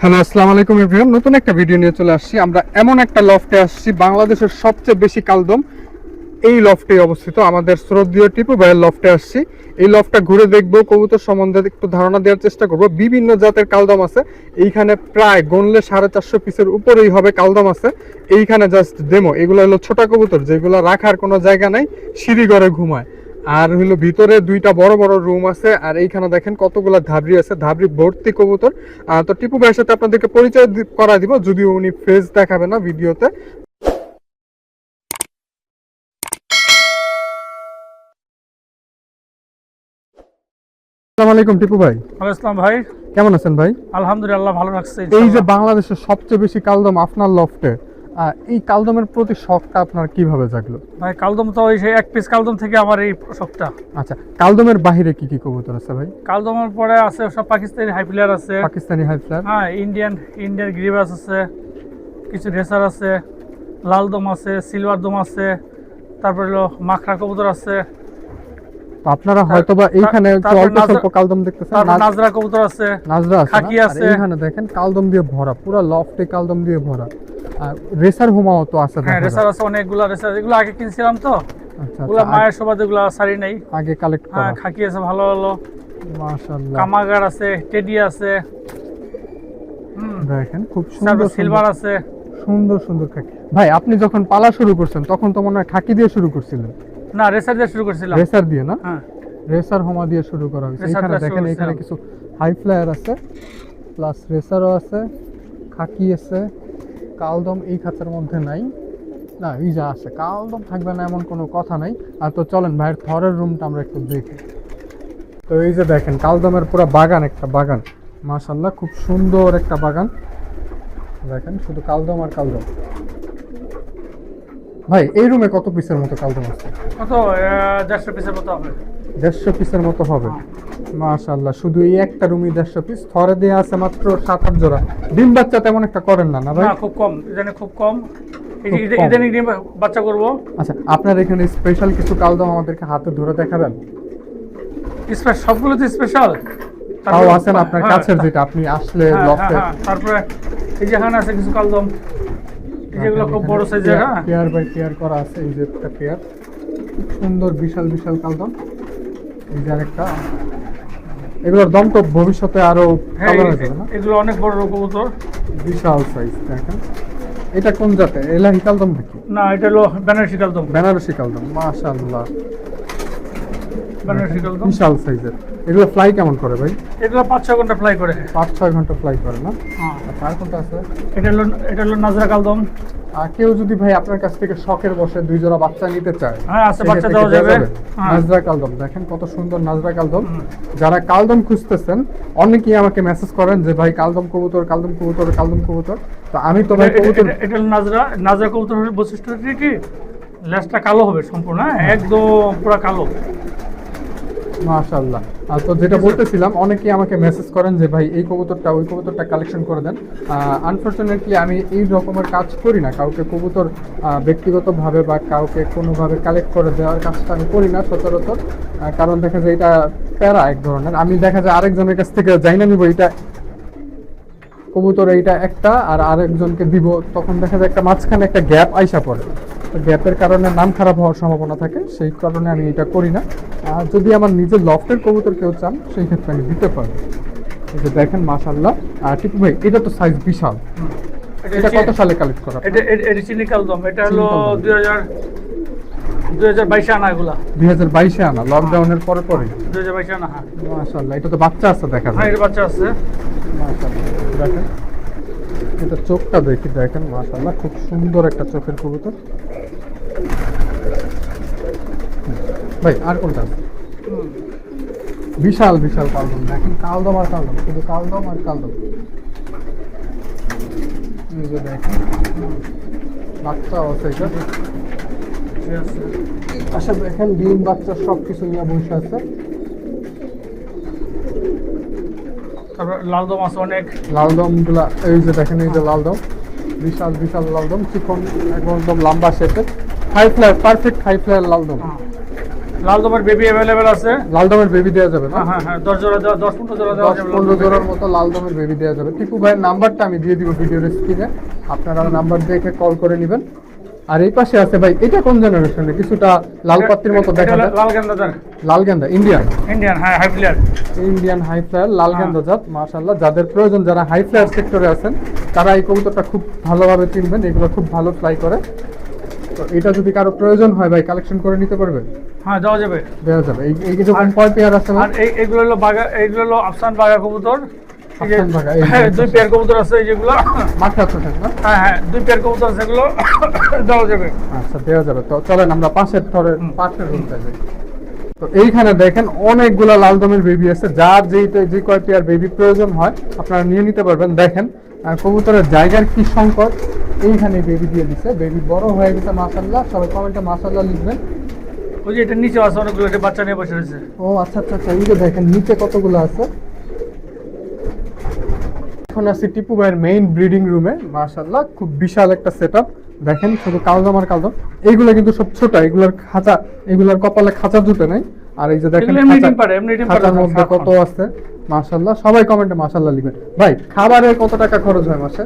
Hello, আসসালামু আলাইকুম everyone. নতুন একটা ভিডিও নিয়ে চলে আসছি। আমরা এমন একটা লফটে আসছি, বাংলাদেশের সবচেয়ে বেশি কালদম এই লফটে অবস্থিত। আমাদের শ্রদ্ধেয় টিপু ভাইয়ের লফটে আসছি। এই লফটটা ঘুরে দেখবো, কবুতর সম্বন্ধে একটু ধারণা দেওয়ার চেষ্টা করব। বিভিন্ন জাতের কালদম আছে এইখানে, প্রায় গণলে 450 পিসের উপরেই হবে কালদম আছে এইখানে। জাস্ট ডেমো, এগুলো হলো ছোট কবুতর যেগুলো রাখার কোনো জায়গা নাই, সিঁড়ি ঘরে ঘুমায়। আর হলো ভিতরে দুইটা বড় বড় রুম আছে। আর এইখানে দেখেন কতগুলা ধাবরি আছে, ধাবরি ভর্তি কবুতর। তো টিপু ভাইয়ের সাথে আপনাদেরকে পরিচয় করা দিব, যদিও উনি ফেস দেখাবে না ভিডিওতে। আসসালামু আলাইকুম টিপু ভাই। আসসালাম ভাই, কেমন আছেন ভাই? আলহামদুলিল্লাহ ভালো লাগছে। এই যে বাংলাদেশের সবচেয়ে বেশি কালদম আপনার লফটে, এই কালদমের প্রতি শখটা আপনার কিভাবে জাগলো? ভাই কালদম তো ওই সেই এক পিস কালদম থেকে আমার এই শখটা। আচ্ছা, কালদমের বাহিরে কি কি কবুতর আছে ভাই? কালদমের পরে আছে সব পাকিস্তানি হাই প্লেয়ার আছে, পাকিস্তানি হাই ফ্লায়ার, হ্যাঁ ইন্ডিয়ান গ্রিবাস আছে, কিছু রেসার আছে, লাল দম আছে, সিলভার দম আছে, তারপরে হলো মাখরা কবুতর আছে। আপনারা হয়তোবা এইখানে তারপর অল্প স্বল্প কালদম দেখতেছেন। তারপর নাজরা কবুতর আছে, নাজরা আছে, খাকি আর আছে। এইখানে দেখেন কালদম দিয়ে ভরা, পুরো লফটে কালদম দিয়ে ভরা। আর রেসার হুমাও তো আছে, হ্যাঁ দেখা রেসার যায়। আছে অনেকগুলা রেসার, এগুলো আগে কিনছিলাম তো, আচ্ছা ওগুলা আচ্ছা, মায়ের সবাই এগুলা সারি নেই। আগে কালেক্ট হ্যাঁ করা। খাকি আছে ভালো ভালো, মাশাআল্লাহ, কামাগার আছে, টেডি আছে, দেখেন খুব তারপর সুন্দর সিলভার আছে। সুন্দর সুন্দর খাকি। ভাই আপনি যখন পালা শুরু করছেন তখন তো মনে হয় খাকি দিয়ে শুরু করছিলেন? না রেসার দিয়ে শুরু করছিলাম। রেসার দিয়ে না, হ্যাঁ রেসার হোমা দিয়ে শুরু করা হয়েছে। রেসার এখানে দিয়ে শুরু দেখেন, এখানে করেছিলাম। কিছু হাই ফ্লায়ার আছে, প্লাস রেসারও আছে, খাকি আছে। কালদম এই খাঁচার মধ্যে নাই, না এই যা আছে। কালদম থাকবে না এমন কোনো কথা নাই। আর তো চলেন ভাইয়ের থরের রুমটা আমরা একটু দেখি। তো এই যে দেখেন কালদমের পুরো বাগান, একটা বাগান, মাশাআল্লাহ খুব সুন্দর একটা বাগান। দেখেন শুধু কালদম আর কালদম। ভাই এই রুমে কত পিসের মতো কালদম আছে? কত 150 পিসের মতো হবে। 150 পিসের মতো হবে, মাশাআল্লাহ। শুধু এই একটা রুমই 150 পিস, থরে দিয়ে আছে মাত্র 7-8 জোড়া। ডিম বাচ্চা তেমন একটা করেন না, না ভাই? না খুব কম, ইদানিং খুব কম। খুব কম। ইদানিং ডিম বাচ্চা করব। আচ্ছা, আপনার এখানে স্পেশাল কিছু কালদম আমাদেরকে হাতে ধরে দেখাবেন? স্পেশাল সবগুলো তো স্পেশাল। তাও আছেন আপনার কাছের, যেটা আপনি আসলে লফটে। তারপরে এই যে এখানে আছে কিছু কালদম, এই যেগুলো খুব বড় সাইজের। হ্যাঁ পেয়ার বাই পেয়ার করা আছে, এই যে একটা পেয়ার, খুব সুন্দর বিশাল বিশাল কালদম। এই যে আরেকটা, এগুলোর দাম তো ভবিষ্যতে আরো হ্যাঁ ভালো হয়ে যাবে না? এগুলো অনেক বড় কবুতর। বিশাল সাইজ দেখেন। এটা কোন জাতের? এলাহি কালদম নাকি? না এটা হলো বেনারসি কালদম। বেনারসি কালদম, মাশাআল্লাহ বেনারসি কালদম বিশাল সাইজের। এগুলো ফ্লাই কেমন করে ভাই? এগুলো 5-6 ঘন্টা ফ্লাই করে। 5-6 ঘন্টা ফ্লাই করে না? হ্যাঁ আর কোনটা আছে? এটা হলো নাজরা কালদম। আর কেউ যদি ভাই আপনার কাছ থেকে শখের বসে 2 জোড়া বাচ্চা নিতে চায়, হ্যাঁ আছে, বাচ্চা সেক্ষেত্রে দেওয়া কি যাবে। হ্যাঁ নাজরা কালদম দেখেন কত সুন্দর নাজরা কালদম। যারা কালদম খুঁজতেছেন, অনেকেই আমাকে মেসেজ করেন যে ভাই কালদম কবুতর, কালদম কবুতর, কালদম কবুতর। তো আমি তো ভাই কবুতর, এটা হলো নাজরা কবুতরের বৈশিষ্ট্য কি লেজটা কালো হবে সম্পূর্ণ, হ্যাঁ একদম পুরো কালো। মাশাআল্লাহ। আর তো যেটা বলতেছিলাম, অনেকেই আমাকে মেসেজ করেন যে ভাই এই কবুতরটা ওই কবুতরটা কালেকশন করে দেন। আনফরচুনেটলি আমি এই রকমের কাজ করি না, কাউকে কবুতর ব্যক্তিগতভাবে বা কাউকে কোনোভাবে কালেক্ট করে দেওয়ার কাজটা আমি করি না সচরাচর। কারণ দেখা যায় এটা প্যারা এক ধরনের। আমি দেখা যায় আরেকজনের কাছ থেকে যাই না নিব এটা কবুতর, এইটা একটা আর আরেকজনকে দিব, তখন দেখা যায় একটা মাঝখানে একটা গ্যাপ আইসা পড়ে। তো গ্যাপের কারণে নাম খারাপ হওয়ার সম্ভাবনা থাকে, সেই কারণে আমি এটা করি না। আর যদি আমার নিজের লফটের কবুতর কেউ চান, সেই ক্ষেত্রে আমি দিতে পারি। এই যে দেখেন মাশাআল্লাহ। আর টিপু ভাই এটা তো সাইজ বিশাল। এটা কত সালে কালেক্ট করা? এটা চিনি কালদম, এটা হলো চিনি কালদম। 2022 আনা। এগুলা 2022-এ আনা, লকডাউনের পরে পরে। 2022 আনা। হ্যাঁ মাশাআল্লাহ, এটা তো বাচ্চা আছে দেখা হ্যাঁ যায়। এর বাচ্চা আছে। মাশাআল্লাহ দেখেন, এটা চোখটা দেখি, দেখেন মাশাআল্লাহ খুব সুন্দর একটা চোখের কবুতর। ভাই আর কোনটা? বিশাল বিশাল কালদম দেখেন, কালদম আর কালদম, শুধু কালদম আর কালদম। এই যে দেখেন বাচ্চা আছে, এটা আচ্ছা দেখেন ডিম বাচ্চা সব কিছু নিয়ে বসে আছে। তারপর লালদম আছে অনেক। লালদম গুলা এই যে দেখেন, এই যে লালদম, বিশাল বিশাল লালদম, চিকন একদম লম্বা শেপের, high flyer, perfect high flyer লালদম। লাল দমের বেবি অ্যাভেলেবেল আছে। লাল দমের বেবি দেওয়া যাবে না? হ্যাঁ হ্যাঁ 10 জোড়া 10-15 জোড়া দেওয়া যাবে। 10-15 জোড়ার মতো লাল দমের বেবি দেওয়া যাবে। টিপু ভাইয়ের নাম্বারটা আমি দিয়ে দিব ভিডিওর স্ক্রিনে, আপনারা নাম্বার দেখে কল করে নেবেন। আর এই পাশে আছে ভাই, এটা কোন জেনারেশনের? কিছুটা লাল পাত্তির মতো দেখা যায়। লাল গেন্দা জাত। লাল গেন্দা ইন্ডিয়ান হ্যাঁ high player. Indian high flyer লাল গেন্দা জাত, মাশাআল্লাহ। যাদের প্রয়োজন, যারা হাই ফ্লায়ার সেক্টরে আছেন, তারা এই কবুতরটা খুব ভালোভাবে চিনবেন। এগুলো খুব ভালো ফ্লাই করে। তো এটা যদি কারো প্রয়োজন হয় ভাই, কালেকশন করে নিতে পারবে? হ্যাঁ দেওয়া যাবে। দেওয়া যাবে। এই কিছু কয় পেয়ার আছে ভাই? আর এইগুলো হলো বাগা, এইগুলো হলো আফসান বাগা কবুতর। এই যে আফসান বাগা, এই হ্যাঁ 2 পেয়ার কবুতর আছে এই যেগুলো। মাথা ছোট না? হ্যাঁ 2 পেয়ার কবুতর আছে এগুলো দেওয়া যাবে। আচ্ছা দেওয়া যাবে। তো চলেন আমরা পাশের রুমটা যাই। তো এইখানে দেখেন অনেকগুলা লাল দমের বেবি আছে। যার যে কয় পেয়ার বেবি প্রয়োজন হয় আপনারা নিয়ে নিতে পারবেন। দেখেন কবুতরের জায়গার কি সংকট, এইখানে বেবি দিয়ে দিছে। বেবি বড় হয়ে গেছে মাশাআল্লাহ। সবাই কমেন্টে মাশাআল্লাহ লিখবেন। ওই যে এটা নিচে আছে অনেকগুলো, এটা বাচ্চা নিয়ে বসে রয়েছে। ও আচ্ছা আচ্ছা আচ্ছা, এই যে দেখেন নিচে কতগুলো আছে। এখন আছি টিপু ভাইয়ের মেইন ব্রিডিং রুমে। মাশাআল্লাহ খুব বিশাল একটা সেটআপ। দেখেন শুধু কালদম আর কালদম। এইগুলো কিন্তু সব ছোট, এগুলোর খাঁচা, এগুলোর কপালে খাঁচা জুটে নাই। আর এই যে দেখেন এগুলো এমনি ডিম পারে, এমনি ডিম পারে। খাঁচার মধ্যে কত আছে মাশাআল্লাহ। সবাই কমেন্টে মাশাআল্লাহ লিখবেন। ভাই খাবারে কত টাকা খরচ হয় মাসে?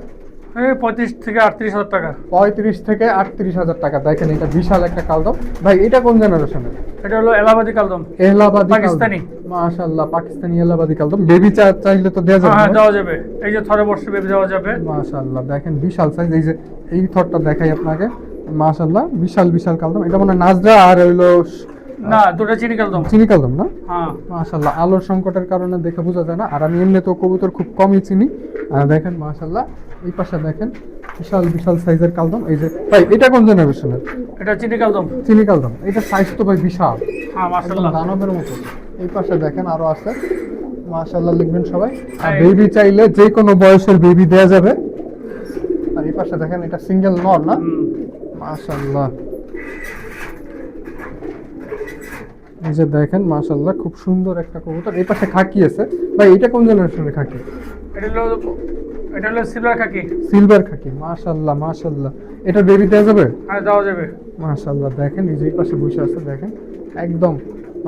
35 থেকে 38 হাজার টাকা। 35 থেকে 38 হাজার টাকা। দেখেন এটা বিশাল একটা কালদম। ভাই এটা কোন জেনারেশনের? এটা হলো এলাহাবাদি কালদম। এলাহাবাদি পাকিস্তানি। মাশাআল্লাহ পাকিস্তানি এলাহাবাদি কালদম। বেবি চাইলে তো দেওয়া যাবে। হ্যাঁ দেওয়া যাবে। এই যে থরে বর্ষে বেবি দেওয়া যাবে। মাশাআল্লাহ দেখেন বিশাল সাইজ। এই যে এই থরটা দেখাই আপনাকে, মাশাআল্লাহ বিশাল বিশাল কালদম। এটা মানে নাজরা আর হইলো না, দুটো চিনি কালদম। চিনি কালদম না? হ্যাঁ মাশাআল্লাহ আলোর সংকটের কারণে দেখে বোঝা যায় না। আর আমি এমনি তো কবুতর খুব কমই চিনি। দেখেন মাশাআল্লাহ এই পাশে দেখেন বিশাল বিশাল সাইজের কালদম। এই যে ভাই এটা কোন জেনারেশনের? এটা চিনি কালদম। চিনি কালদম। এটা সাইজ তো ভাই বিশাল, হ্যাঁ একদম মাশাআল্লাহ। দানবের মতো। এই পাশে দেখেন আরো আছে, মাশাআল্লাহ লিখবেন সবাই। আর হ্যাঁ। বেবি চাইলে যে কোনো বয়সের বেবি দেওয়া যাবে। আর এই পাশে দেখেন এটা সিঙ্গেল নর না? মাশাআল্লাহ এই যে দেখেন মাশাআল্লাহ খুব সুন্দর একটা কবুতর। এই পাশে খাকি আছে। ভাই এটা কোন জেনারেশনের খাকি? এটা হলো সিলভার খাকি। সিলভার খাকি, মাশাআল্লাহ মাশাআল্লাহ। এটা বেবি দেওয়া যাবে? হ্যাঁ দেওয়া যাবে। মাশাআল্লাহ দেখেন এই যে এই পাশে বসে আছে দেখেন, একদম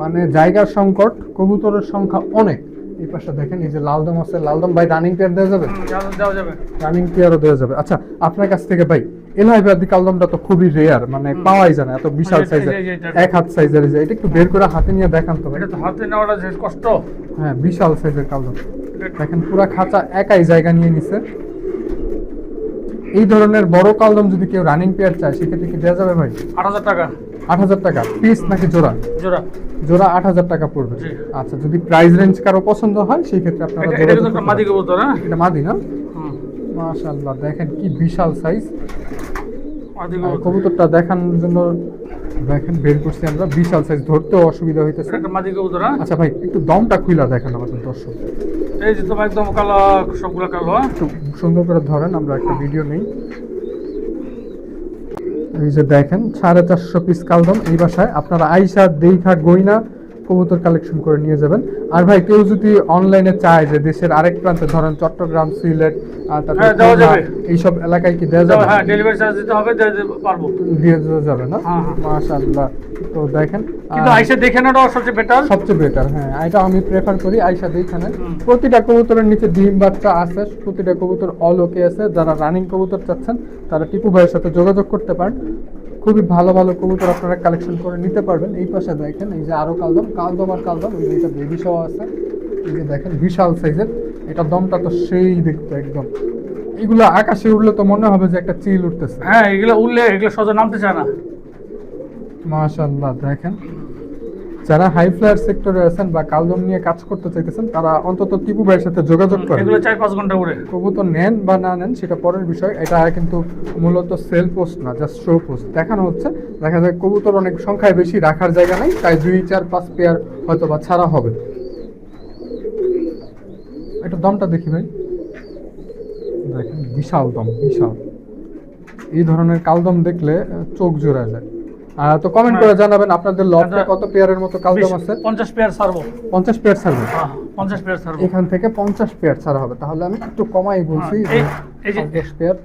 মানে জায়গার সংকট, কবুতরের সংখ্যা অনেক। এই পাশে দেখেন এই যে লালদম আছে। লালদম ভাই রানিং পেয়ার দেওয়া যাবে? দেওয়া যাবে। রানিং পেয়ারও দেওয়া যাবে। আচ্ছা আপনার কাছ থেকে ভাই এলাহাবাদি কালদমটা তো খুবই রেয়ার, মানে পাওয়াই যায় না এত বিশাল সাইজের, এক হাত সাইজের। এটা একটু বের করে হাতে নিয়ে দেখান তো ভাই। এটা তো হাতে নেওয়াটা যে কষ্ট। হ্যাঁ বিশাল সাইজের কালদম। দেখেন পুরা খাঁচা একাই জায়গা নিয়ে নিছে। এই ধরনের বড় কালদম যদি কেউ রানিং পেয়ার চায় সেক্ষেত্রে কি দেওয়া যাবে ভাই? 8,000 টাকা। 8,000 টাকা পিস নাকি জোড়া? জোড়া। জোড়া 8,000 টাকা পড়বে। জি। আচ্ছা যদি প্রাইস রেঞ্জ কারো পছন্দ হয় সেই ক্ষেত্রে আপনারা এটা যোগাযোগ কিন্তু একটা করতে মাদি পারেন। কবুতর। হ্যাঁ এটা মাদি না? হুম, মাশাআল্লাহ দেখেন কি বিশাল সাইজ। মাদি আর কবুতর। কবুতরটা দেখানোর জন্য দেখেন বের করছি আমরা, বিশাল সাইজ, ধরতেও অসুবিধা হইতেছে। এটা একটা মাদি কবুতর। হ্যাঁ আচ্ছা ভাই একটু দমটা খুইলা দেখেন আমাদের দর্শক। এই যে তোমার একদম কালো, সবগুলো কালো। হ্যাঁ একটু সুন্দর করে ধরেন, আমরা একটা ভিডিও নেই। এই যে দেখেন 450 পিস কালদম এই বাসায় আপনারা আইসা দেখা গইনা কবুতর কালেকশন করে নিয়ে যাবেন। আর ভাই কেউ যদি অনলাইনে চায় যে দেশের আরেক প্রান্তে, ধরেন চট্টগ্রাম, সিলেট, তারপর হ্যাঁ, দেওয়া যাবে। এইসব এলাকায় কি দেওয়া যাবে? হ্যাঁ ডেলিভারি চার্জ দিতে হবে, দিয়ে দিতে পারবো। দিয়ে দেওয়া যাবে না? হ্যাঁ, হ্যাঁ। মাশাআল্লাহ। তো দেখেন কিন্তু আইসা দেখে নেওয়াটা সবচেয়ে বেটার। সবচেয়ে বেটার। হ্যাঁ এটা আমি প্রেফার করি আইসা দেখেন। হুম। প্রতিটা কবুতরের নিচে ডিম বাচ্চা আছে, প্রতিটা কবুতর অল ওকে আছে। যারা রানিং কবুতর চাচ্ছেন তারা টিপু ভাইয়ের সাথে যোগাযোগ করতে পারেন। খুবই ভালো ভালো কবুতর আপনারা কালেকশন করে নিতে পারবেন। এই পাশে দেখেন এই যে আরো কালদম, কালদম আর কালদম। এই যে এটা বেবি সহ আছে। এই যে দেখেন বিশাল সাইজের। এটা দমটা তো সেই দেখতে একদম, এগুলো আকাশে উঠলে তো মনে হবে যে একটা চিল উঠতেছে। হ্যাঁ এগুলো উঠলে এগুলো সোজা নামতে চায় না। মাশাআল্লাহ দেখেন যারা হাই ফ্লায়ার সেক্টরে আছেন বা কালদম নিয়ে কাজ করতে চাইতেছেন তারা অন্তত টিপু ভাইয়ের সাথে যোগাযোগ করেন। এগুলো 4-5 ঘন্টা উড়ে। কবুতর নেন বা না নেন সেটা পরের বিষয়। এটা কিন্তু মূলত সেল পোস্ট না, জাস্ট শো পোস্ট দেখানো হচ্ছে। দেখা যায় কবুতর অনেক সংখ্যায় বেশি, রাখার জায়গা নেই, তাই 2-4-5 পেয়ার হয়তো বা ছাড়া হবে। এটা দমটা দেখি ভাই, দেখেন বিশাল দম, বিশাল। এই ধরনের কালদম দেখলে চোখ জোড়া যায়। তো কমেন্ট করে জানাবেন আপনাদের লটে কত পেয়ারের মতো কালদম আছে। 50 পেয়ার ছাড়বো। 50 পেয়ার ছাড়বে? হ্যাঁ 50 পেয়ার ছাড়বো। এখান থেকে 50 পেয়ার ছাড়া হবে। তাহলে আমি একটু কমাই বলছি। এই যে 10 পেয়ার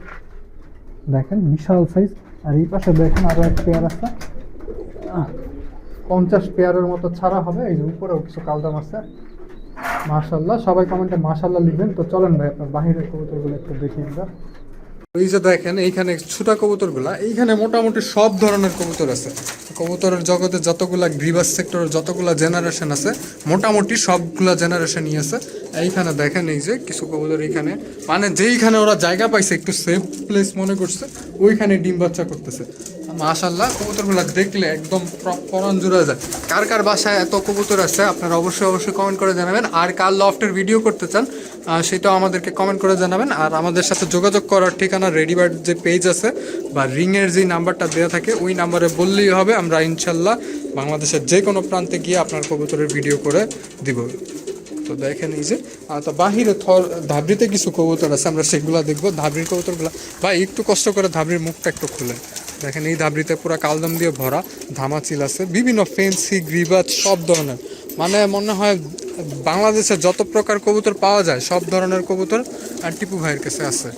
দেখেন বিশাল সাইজ। আর এই পাশে দেখেন আরো এক পেয়ার আছে। 50 পেয়ারের মতো ছাড়া হবে। এই যে উপরেও কিছু কালদাম আছে। মাশাআল্লাহ, সবাই কমেন্টে মাশাআল্লাহ লিখবেন। তো চলেন ভাই আপনার বাহিরের কবুতরগুলো একটু দেখি আমরা। এই যে দেখেন এইখানে ছোট কবুতরগুলা, এইখানে মোটামুটি সব ধরনের কবুতর আছে। কবুতরের জগতে যতগুলা গ্রিবাস সেক্টরের যতগুলা জেনারেশন আছে মোটামুটি সবগুলা জেনারেশনই আছে। এইখানে দেখেন এই যে কিছু কবুতর এইখানে, মানে যেইখানে ওরা জায়গা পাইছে একটু সেফ প্লেস মনে করছে ওইখানে ডিম বাচ্চা করতেছে। মাশাআল্লাহ, কবুতরগুলো দেখলে একদম পরান জুড়ে যায়। কার কার বাসায় এত কবুতর আছে আপনারা অবশ্যই কমেন্ট করে জানাবেন। আর কার লফটের ভিডিও করতে চান সেটাও আমাদেরকে কমেন্ট করে জানাবেন। আর আমাদের সাথে যোগাযোগ করার ঠিকানা রেডিবার্ড যে পেজ আছে বা রিংয়ের যে নাম্বারটা দেওয়া থাকে ওই নাম্বারে বললেই হবে। আমরা ইনশাল্লাহ বাংলাদেশের যে কোনো প্রান্তে গিয়ে আপনার কবুতরের ভিডিও করে দিব। তো দেখেন এই যে তো বাহিরে ধাবড়িতে কিছু কবুতর আছে, আমরা সেগুলো দেখবো। ধাবড়ির কবুতরগুলো ভাই একটু কষ্ট করে ধাবড়ির মুখটা একটু খুলে দেখেন। এই ধাবড়িতে পুরো কালদম দিয়ে ভরা, ধামাচিল আছে, বিভিন্ন ফেন্সি গ্রিবাজ সব ধরনের, মানে মনে হয় বাংলাদেশের যত প্রকার কবুতর পাওয়া যায় সব ধরনের কবুতর আর টিপু ভাইয়ের কাছে আছে।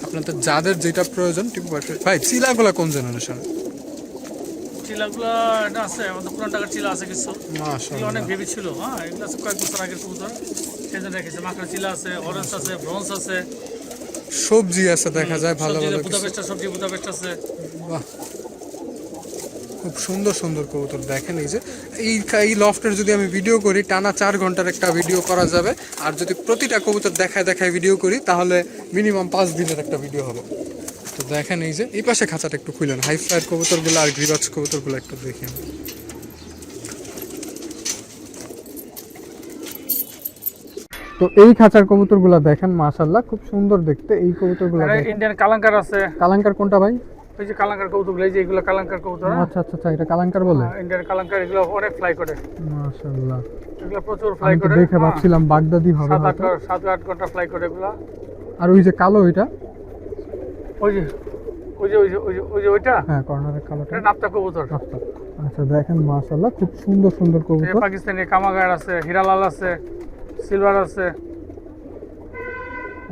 আপনাদের যাদের যেটা প্রয়োজন টিপু ভাই। চিলাগুলা কোন জেনারেশন? চিলাগুলো এটা আছে আমাদের পুরান টাকার চিলা আছে কিছু, মাশাআল্লাহ, অনেক বেবি ছিল। হ্যাঁ, এগুলো আছে কয়েক বছর আগের কবুতর, সেই জন্য রেখেছে। মাকড়া চিলা আছে, অরেঞ্জ আছে, ব্রঞ্জ আছে, সবজি আছে দেখা যায় ভালো ভালো কিছু। বুদাপেস্ট সবজি, বুদাপেস্ট আছে। বাহ, খুব সুন্দর সুন্দর কবুতর দেখেন। এই যে এই লফটের যদি আমি ভিডিও করি টানা 4 ঘন্টার একটা ভিডিও করা যাবে। আর যদি প্রতিটা কবুতর দেখায় ভিডিও করি তাহলে মিনিমাম 5 দিনের একটা ভিডিও হবে। তো দেখেন এই যে এই পাশে খাঁচাটা একটু খুলেন, হাই ফ্লায়ার কবুতরগুলো আর গ্রিবাজ কবুতরগুলো একটু দেখেন। তো এই খাঁচার কবুতরগুলো দেখেন মাশাআল্লাহ খুব সুন্দর দেখতে। এই কবুতরগুলো ইন্ডিয়ান কালাঙ্কার আছে। কালাঙ্কার কোনটা ভাই? ওই যে কালাঙ্কার কবুতরগুলো, এই যে এগুলো কালাঙ্কার কবুতর। আচ্ছা, এটা কালাঙ্কার বলে। ইন্ডিয়ান কালাঙ্কার, এগুলো অনেক ফ্লাই করে মাশাআল্লাহ, এগুলো প্রচুর ফ্লাই আমি তো করে। দেখে ভাবছিলাম বাগদাদি হবে হয়তো। 7-8 ঘন্টা ফ্লাই করে এগুলো। আর ওই যে কালো ওইটা, ওইটা হ্যাঁ কর্নারের কালোটা, এটা নাপ্তা কবুতর। আচ্ছা দেখেন মাশাআল্লাহ খুব সুন্দর সুন্দর কবুতর। পাকিস্তানি কামাগার আছে, হিরালাল আছে, সিলভার আছে,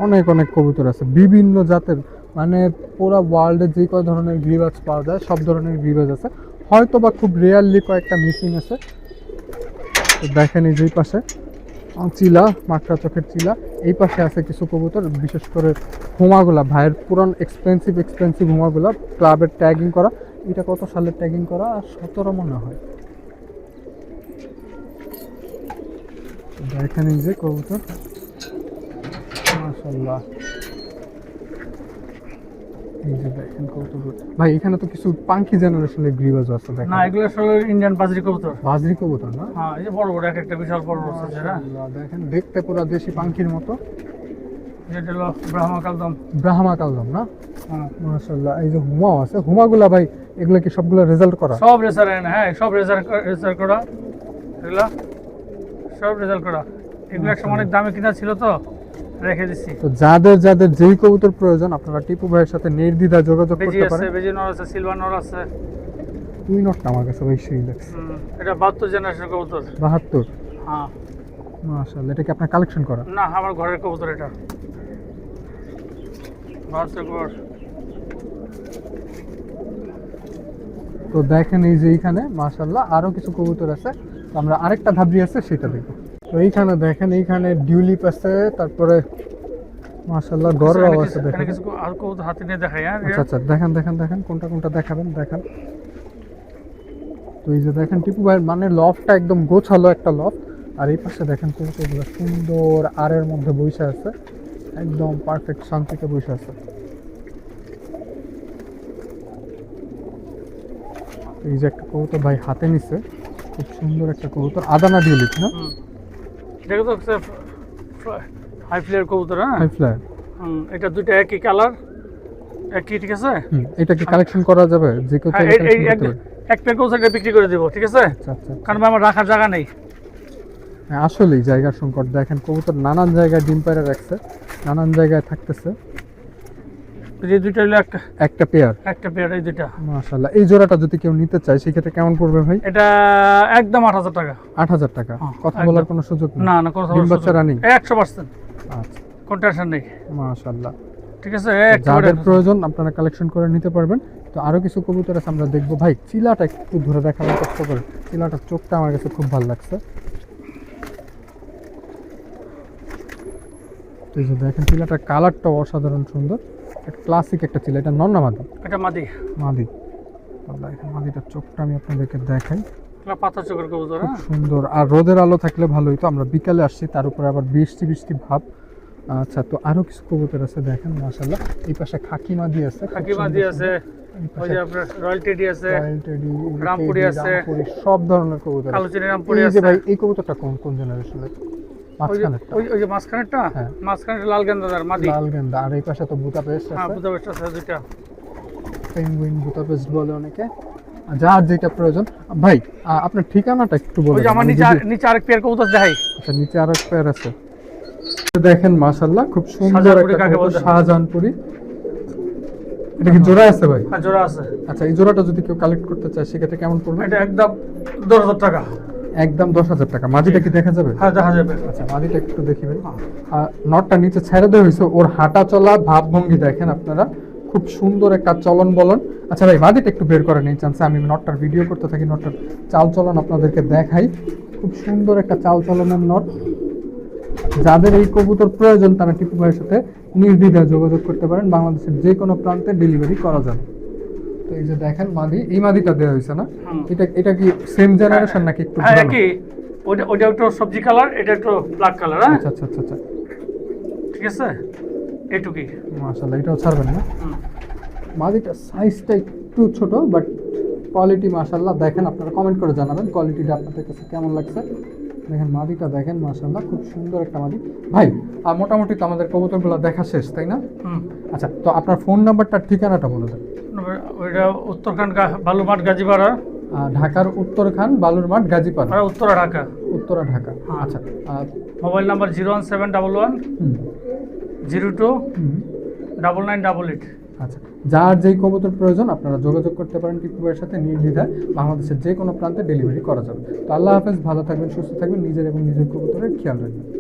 অনেক কবুতর আছে বিভিন্ন জাতের, মানে পুরো ওয়ার্ল্ডে যে কয় ধরনের গ্রিবাজ পাওয়া যায় সব ধরনের গ্রিবাজ আছে। হয়তো বা খুব রেয়ারলি কয়েকটা মিসিং আছে। তো দেখেন এই যে পাশে চিলা, মাকড়া চোখের চিলা। এই পাশে আছে কিছু কবুতর, বিশেষ করে হুমাগুলা, ভাইয়ের পুরান এক্সপেন্সিভ হুমাগুলা, ক্লাবের ট্যাগিং করা। এটা কত সালের ট্যাগিং করা? 17 মনে হয়। দেখেন এই যে কবুতর মাশাআল্লাহ, এই যে দেখেন কবুতর। ভাই এখানে তো কিছু পাঙ্কি জেনারেশনের গ্রিবাজ আছে দেখেন। না, এগুলো আসলে ইন্ডিয়ান বাজরি কবুতর। বাজরি কবুতর না? হ্যাঁ, এই যে বড় একটা বিশাল বড় আছে যেটা। দেখেন দেখতে পুরো দেশি পাঙ্কির মতো। যেটা হলো ব্রাহ্মা কালদম। ব্রাহ্মা কালদম না? হ্যাঁ মাশাআল্লাহ। এই যে হুমাও আছে, হুমাগুলা ভাই এগুলো কি সবগুলো রেজাল্ট করা? সব রেজার, হ্যাঁ সব রেজার করা এগুলো, সব রেজাল্ট করা। এগুলো একটা অনেক দামে কিনা ছিল তো রেখে দিছি। তো যাদের যেই কবুতর প্রয়োজন আপনারা টিপু ভাইয়ের সাথে নির্দ্বিধায় যোগাযোগ বেজি করতে আছে, পারেন। বেজি নর আছে, সিলভার নর আছে। তুই নটটা আমার কাছে ভাই সেই লাগছে। এটা 72 জেনারেশন কবুতর। 72? হ্যাঁ মাশাআল্লাহ, এটা কি আপনার কালেকশন করা? না, আমার ঘরের কবুতর এটা। 72 ঘর। তো দেখেন এই যে এইখানে মাশাআল্লাহ আরো কিছু কবুতর আছে। তো আমরা আরেকটা ধাবড়ি আছে সেটা দেখব। তো এইখানে দেখেন এইখানে ডিউলিপ আছে, তারপরে মাশাআল্লাহ গররাও আছে। দেখেন কিছু আর কবুতর হাতে নিয়ে দেখাই। হ্যাঁ আচ্ছা দেখেন কোনটা দেখাবেন দেখেন। তো এই যে দেখেন টিপু ভাইয়ের মানে লফটটা একদম গোছালো একটা লফট। আর এই পাশে দেখেন কবুতরগুলো সুন্দর আরের মধ্যে বসে আছে, একদম পারফেক্ট শান্তিতে বসে আছে। এই যে একটা কবুতর ভাই হাতে নিছে, খুব সুন্দর একটা কবুতর, আদানা ডিউলিপ না? দেখো তো হাই ফ্লায়ার কবুতর। হ্যাঁ হাই ফ্লায়ার। এটা দুইটা একই কালার, একই, ঠিক আছে। এটা কি কালেকশন করা যাবে? যে কেউ চাইলে কালেকশন করতে পারে। এক পেয়ার কবুতর বিক্রি করে দেব, ঠিক আছে। আচ্ছা কারণ আমার রাখার জায়গা নেই। হ্যাঁ আসলেই জায়গার সংকট। দেখেন কবুতর নানান জায়গায় ডিম পাড়ে রাখছে, নানান জায়গায় থাকতেছে। এই দুইটা হলো একটা পেয়ার, এই দুইটা। মাশাআল্লাহ। এই জোড়াটা যদি কেউ নিতে চায় সেক্ষেত্রে কেমন পড়বে ভাই? এটা একদম 8000 টাকা। 8000 টাকা? কথা বলার কোনো সুযোগ নেই? না কথা ডিম বাচ্চা রানিং 100%। আচ্ছা, কোনো টেনশন নেই। মাশাআল্লাহ। ঠিক আছে, যাদের প্রয়োজন আপনারা কালেকশন করে নিতে পারবেন। তো আরো কিছু কবুতর আছে আমরা দেখবো। ভাই চিলাটা একটু ধরে দেখানোর চেষ্টা করে, চিলাটার চোখটা আমার কাছে খুব ভালো লাগছে। তো এই যে দেখেন চিলাটার কালারটাও অসাধারণ সুন্দর, একটা ক্লাসিক একটা চিলা। এটা নর না মাদি? এটা মাদি। মাদি। আল্লাহ, এখানে মাদিটার চোখটা আমি আপনাদেরকে দেখাই, এটা পাথর চোখের কবুতর। খুব হ্যাঁ সুন্দর। আর রোদের আলো থাকলে ভালো হইতো, আমরা বিকালে আসছি, তার উপরে আবার বৃষ্টি বৃষ্টি ভাব। আচ্ছা, তো আরো কিছু কবুতর আছে দেখেন মাশাআল্লাহ। এই পাশে খাকি মাদি আছে, খুব খাকি সুন্দর মাদি সুন্দর। আছে, এই ওই পাশে যে আপনার রয়্যাল টেডি আছে, রয়্যাল টেডি, রামপুরি টেডি, আছে, রামপুরি, সব ধরনের কবুতর আছে। কালোচিনি রামপুরি এই যে আছে। ভাই এই কবুতরটা কোন কোন জেনারেশনের? ওই যে মাঝখানেরটা ওই যে মাঝখানেরটা, হ্যাঁ। মাঝখানেরটা লাল গেন্দাদার মাদি। লাল গেন্দা। আর এই পাশে তো বুদাপেস্ট হ্যাঁ আছে, বুদাপেস্ট আছে দুইটা। পেঙ্গুইন বুদাপেস্ট বলে অনেকে, যার যেটা প্রয়োজন। ভাই আপনার ঠিকানাটা একটু বলুন। ওই যে আমার নিচে আরেক পেয়ার কবুতর দেখাই। আচ্ছা, নিচে আরেক পেয়ার আছে। দেখেন মাশাআল্লাহ, খুব সুন্দর শাহজাহানপুরি একটা কাকে কবুতর, বলে? শাহজাহানপুরি। এটা কি জোড়া আছে ভাই? হ্যাঁ জোড়া আছে। আচ্ছা, এই জোড়াটা যদি কেউ কালেক্ট করতে চায় সেক্ষেত্রে কেমন পড়বে? এটা একদম 10,000 টাকা। একদম 10,000 টাকা। মাদিটা কি দেখা যাবে? হ্যাঁ দেখা যাবে। আচ্ছা, মাদিটা একটু দেখি ভাই। নটটা নিচে ছেড়ে দেওয়া হয়েছে, ওর হাঁটা চলা ভাবভঙ্গি দেখেন আপনারা, খুব সুন্দর একটা চলন বলন। আচ্ছা ভাই, মাদিটা একটু বের করে নিয়ে চান্সে আমি নটটার ভিডিও করতে থাকি, নটটার চাল চলন আপনাদেরকে দেখাই। খুব সুন্দর একটা চাল চলনের নট। যাদের এই কবুতর প্রয়োজন তারা টিপু ভাইয়ের সাথে নির্দ্বিধায় যোগাযোগ করতে পারেন, বাংলাদেশের যে কোনো প্রান্তে ডেলিভারি করা যাবে। তো এই যে দেখেন মাদি, এই মাদিটা দেওয়া হয়েছে না? হুম। এটা কি সেম জেনারেশন নাকি একটু হ্যাঁ পুরানো? কি ওইটা একটু সবজি কালার, এটা একটু ব্ল্যাক কালার। হ্যাঁ আচ্ছা আচ্ছা আচ্ছা আচ্ছা, ঠিক আছে, এইটুকুই। মাশাআল্লাহ, এটাও ছাড়বেন না? হুম। মাদিটা সাইজটা একটু ছোট, বাট কোয়ালিটি মাশাআল্লাহ। দেখেন আপনারা কমেন্ট করে জানাবেন কোয়ালিটিটা আপনাদের কাছে কেমন লাগছে। দেখেন মাদিটা দেখেন মাশাআল্লাহ, খুব সুন্দর একটা মাদি। ভাই মোটামুটি তো আমাদের কবুতরগুলো দেখা শেষ, তাই না? হুম। আচ্ছা, তো আপনার ফোন নাম্বারটার ঠিকানাটা বলে দেন। ওইটা উত্তরখান বালুমাঠ গাজীপাড়া, ঢাকার উত্তরখান বালুরমাঠ গাজীপাড়া, আর উত্তরা ঢাকা। উত্তরা ঢাকা। হ্যাঁ। আচ্ছা, মোবাইল নাম্বার 01711 হুম 02 হুম 9988। আচ্ছা, যার যেই কবুতর প্রয়োজন আপনারা যোগাযোগ করতে পারেন টিপু ভাইয়ের সাথে, নির্দ্বিধায় বাংলাদেশের যে কোনো প্রান্তে ডেলিভারি করা যাবে। তো আল্লাহ হাফেজ, ভালো থাকবেন, সুস্থ থাকবেন, নিজের এবং নিজের কবুতরের খেয়াল রাখবেন।